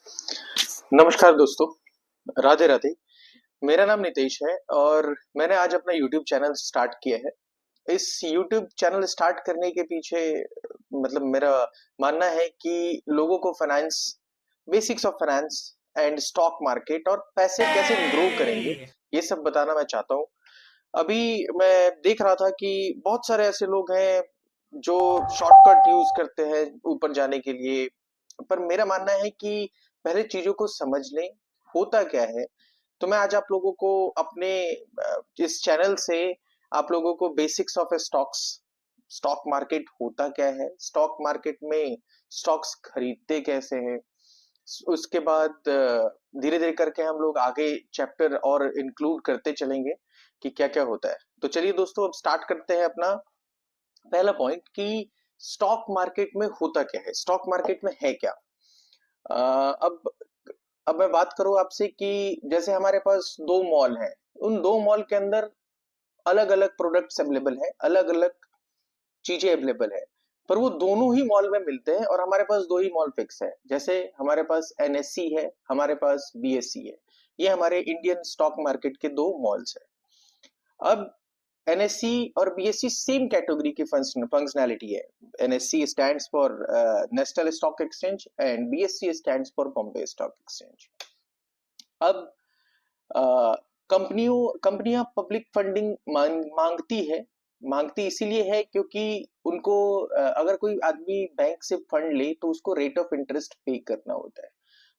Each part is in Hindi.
नमस्कार दोस्तों, राधे राधे। मेरा नाम नितेश है और मैंने आज अपना यूट्यूब चैनल स्टार्ट किया है। इस यूट्यूब चैनल स्टार्ट करने के पीछे मतलब मेरा मानना है कि लोगों को finance, basics of finance and stock market और पैसे कैसे ग्रो करेंगे, ये सब बताना मैं चाहता हूँ। अभी मैं देख रहा था कि बहुत सारे ऐसे लोग हैं जो शॉर्टकट यूज करते हैं ऊपर जाने के लिए, पर मेरा मानना है कि पहले चीजों को समझ लें, होता क्या है। तो मैं आज आप लोगों को अपने इस चैनल से आप लोगों को basics of stocks, stock market होता क्या है, स्टॉक मार्केट में स्टॉक्स खरीदते कैसे हैं, उसके बाद धीरे धीरे करके हम लोग आगे चैप्टर और इंक्लूड करते चलेंगे कि क्या क्या होता है। तो चलिए दोस्तों, अब स्टार्ट करते हैं अपना पहला पॉइंट कि स्टॉक मार्केट में होता क्या है, स्टॉक मार्केट में है क्या। अ, अब अब मैं बात करूं आपसे कि जैसे हमारे पास दो मॉल हैं, उन दो मॉल के अंदर अलग अलग प्रोडक्ट्स अवेलेबल है, अलग अलग चीजें अवेलेबल है, पर वो दोनों ही मॉल में मिलते हैं और हमारे पास दो ही मॉल फिक्स है। जैसे हमारे पास एनएससी है, हमारे पास बीएससी है। ये हमारे इंडियन स्टॉक मार्केट के दो मॉल्स है। अब एनएससी और बीएससी सेम कैटेगरी की फंक्शनैलिटी है। NSC stands for national stock exchange and BSc stands for Bombay stock exchange. अब कंपनियां पब्लिक फंडिंग मांगती है। मांगती इसीलिए है क्योंकि उनको अगर कोई आदमी बैंक से फंड ले तो उसको रेट ऑफ इंटरेस्ट पे करना होता है।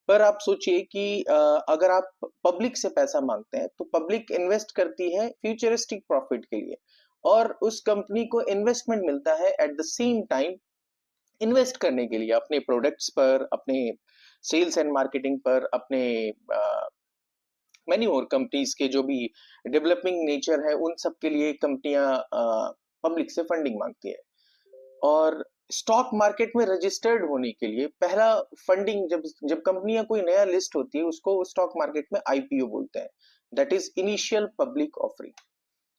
पर आप सोचिए कि अगर आप पब्लिक से पैसा मांगते हैं तो पब्लिक इन्वेस्ट करती है फ्यूचरिस्टिक प्रॉफिट के लिए, और उस कंपनी को इन्वेस्टमेंट मिलता है at the same time invest करने के लिए अपने प्रोडक्ट्स पर, अपने सेल्स एंड मार्केटिंग पर, अपने मैनी और कंपनीज के जो भी डेवलपिंग नेचर है उन सब के लिए कंपनियां पब्लिक से फंडिंग मांगती है। और स्टॉक मार्केट में रजिस्टर्ड होने के लिए पहला फंडिंग, जब जब कंपनियां कोई नया लिस्ट होती है उसको स्टॉक मार्केट में आईपीओ बोलते हैं। That is initial public offering.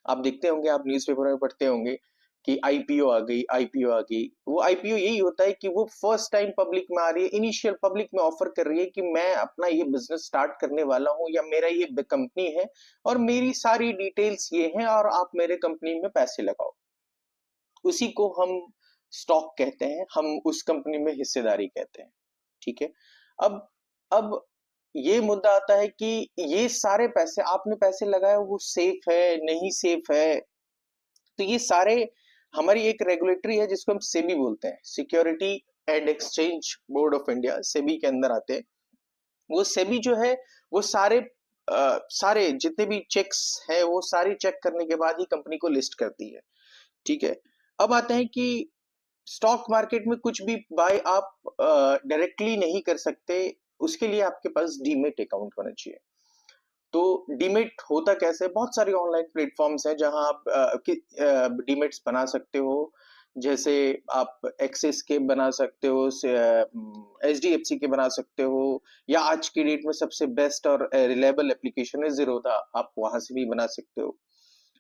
आप देखते होंगे, आप न्यूज़पेपर में पढ़ते होंगे कि आईपीओ आ गई, आईपीओ आ गई। वो आईपीओ यही होता है कि वो फर्स्ट टाइम पब्लिक में आ रही है, इनिशियल पब्लिक में ऑफर कर रही है कि मैं अपना ये बिजनेस स्टार्ट करने वाला हूँ या मेरा ये कंपनी है और मेरी सारी डिटेल्स ये हैं और आप मेरे कंपनी में पैसे लगाओ। उसी को हम स्टॉक कहते हैं, हम उस कंपनी में हिस्सेदारी कहते हैं। ठीक है। अब ये मुद्दा आता है कि ये सारे पैसे आपने पैसे लगाए वो सेफ है नहीं सेफ है। तो ये सारे हमारी एक रेगुलेटरी है जिसको हम सेबी बोलते हैं, security and exchange board of India, SEBI के अंदर आते हैं। वो सेबी जो है वो सारे जितने भी चेक्स हैं वो सारी चेक करने के बाद ही कंपनी को लिस्ट करती है। ठीक है। अब आते हैं कि स्टॉक मार्केट में कुछ भी बाय आप डायरेक्टली नहीं कर सकते, उसके लिए आपके पास डीमेट अकाउंट होना चाहिए। तो डीमेट होता कैसे, बहुत सारी ऑनलाइन प्लेटफॉर्म्स हैं जहां आप डीमेट्स बना सकते हो। जैसे आप एक्सिस के बना सकते हो, एचडीएफसी के बना सकते हो, या आज की डेट में सबसे बेस्ट और रिलायबल एप्लीकेशन है जीरोधा, आप वहां से भी बना सकते हो।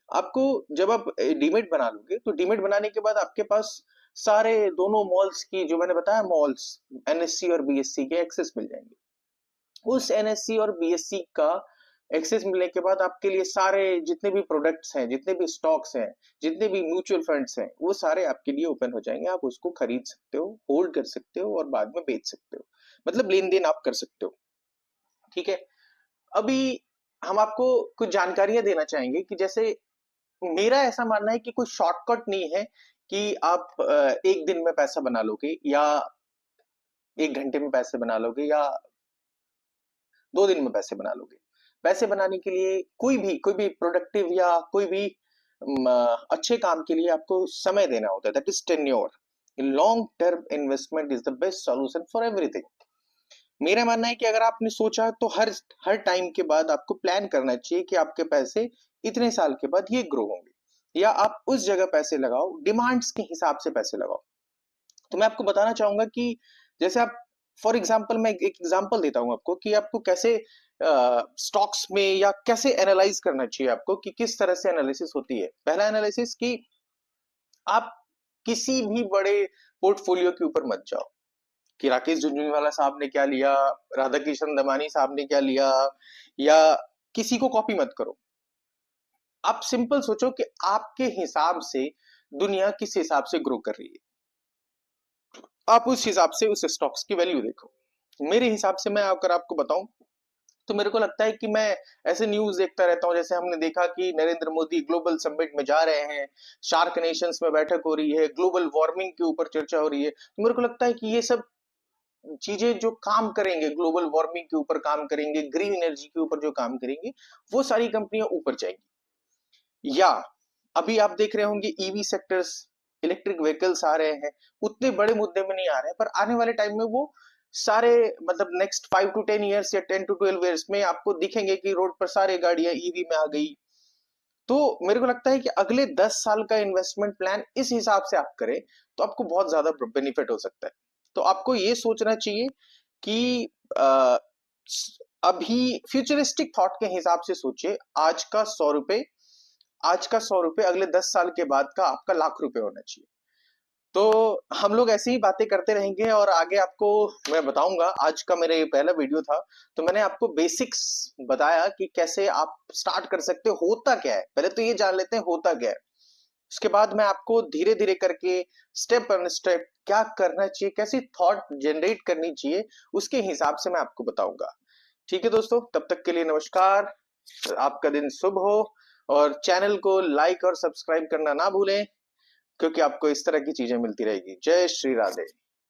आपको जब आप डीमेट बना लोगे तो डीमेट बनाने के बाद आपके पास सारे दोनों मॉल्स की, जो मैंने बताया मॉल्स, एनएससी और बीएससी के एक्सेस मिल जाएंगे। उस एनएससी और बीएससी का एक्सेस मिलने के बाद आपके लिए सारे जितने भी प्रोडक्ट्स हैं, जितने भी स्टॉक्स हैं, जितने भी म्यूचुअल फंड्स हैं, वो सारे आपके लिए ओपन हो जाएंगे। आप उसको खरीद सकते हो, होल्ड कर सकते हो और बाद में बेच सकते हो, मतलब लेन देन आप कर सकते हो। ठीक है। अभी हम आपको कुछ जानकारियां देना चाहेंगे कि जैसे मेरा ऐसा मानना है कि कोई शॉर्टकट नहीं है कि आप एक दिन में पैसा बना लोगे या एक घंटे में पैसे बना लोगे या 2 दिन में पैसे बना लोगे। पैसे बनाने के लिए कोई भी प्रोडक्टिव या कोई भी अच्छे काम के लिए आपको समय देना होता है, that is tenure. Long term investment is the best solution for everything. मेरा मानना है कि अगर आपने सोचा तो हर हर टाइम के बाद आपको प्लान करना चाहिए कि आपके पैसे इतने साल के बाद ये ग्रो होंगे, या आप उस जगह पैसे लगाओ, डिमांड्स के हिसाब से पैसे लगाओ। तो मैं आपको बताना चाहूंगा कि जैसे आप, फॉर एग्जाम्पल मैं एक एग्जाम्पल देता हूं आपको कि आपको कैसे स्टॉक्स में या कैसे एनालाइज करना चाहिए आपको, कि किस तरह से एनालिसिस होती है। पहला एनालिसिस कि आप किसी भी बड़े पोर्टफोलियो के ऊपर मत जाओ। कि राकेश झुनझुनवाला साहब ने क्या लिया, राधा किशन दमानी साहब ने क्या लिया, या किसी को कॉपी मत करो। आप सिंपल सोचो कि आपके हिसाब से दुनिया किस हिसाब से ग्रो कर रही है, आप उस हिसाब से उस स्टॉक्स की वैल्यू देखो। मेरे हिसाब से मैं अगर आपको बताऊं तो मेरे को लगता है कि मैं ऐसे न्यूज देखता रहता हूं, जैसे हमने देखा कि नरेंद्र मोदी ग्लोबल समिट में जा रहे हैं, शार्क नेशंस में बैठक हो रही है, ग्लोबल वार्मिंग के ऊपर चर्चा हो रही है, तो मेरे को लगता है कि ये सब चीजें जो काम करेंगे, ग्लोबल वार्मिंग के ऊपर काम करेंगे, ग्रीन एनर्जी के ऊपर जो काम करेंगे, वो सारी कंपनियां ऊपर जाएंगी। या अभी आप देख रहे होंगे ईवी सेक्टर्स, इलेक्ट्रिक व्हीकल्स आ रहे हैं, उतने बड़े मुद्दे में नहीं आ रहे हैं, पर आने वाले टाइम में वो सारे, मतलब नेक्स्ट 5 to 10 ईयर्स या 10 to 12 ईयर्स में आपको दिखेंगे कि रोड पर सारे गाड़ियां ईवी में आ गई। तो मेरे को लगता है कि अगले 10 साल का इन्वेस्टमेंट प्लान इस हिसाब से आप करें तो आपको बहुत ज्यादा बेनिफिट हो सकता है। तो आपको ये सोचना चाहिए कि अ, अभी फ्यूचरिस्टिक थॉट के हिसाब से सोचिए, आज का 100 रुपए अगले 10 साल के बाद का आपका लाख रुपए होना चाहिए। तो हम लोग ऐसी ही बातें करते रहेंगे और आगे आपको मैं बताऊंगा। आज का मेरा ये पहला वीडियो था, तो मैंने आपको बेसिक्स बताया कि कैसे आप स्टार्ट कर सकते हो, होता क्या है, पहले तो ये जान लेते हैं होता क्या है। उसके बाद मैं आपको धीरे धीरे करके स्टेप बाय स्टेप क्या करना चाहिए, कैसी थॉट जनरेट करनी चाहिए, उसके हिसाब से मैं आपको बताऊंगा। ठीक है दोस्तों, तब तक के लिए नमस्कार, आपका दिन शुभ हो। और चैनल को लाइक और सब्सक्राइब करना ना भूलें, क्योंकि आपको इस तरह की चीजें मिलती रहेगी। जय श्री राधे।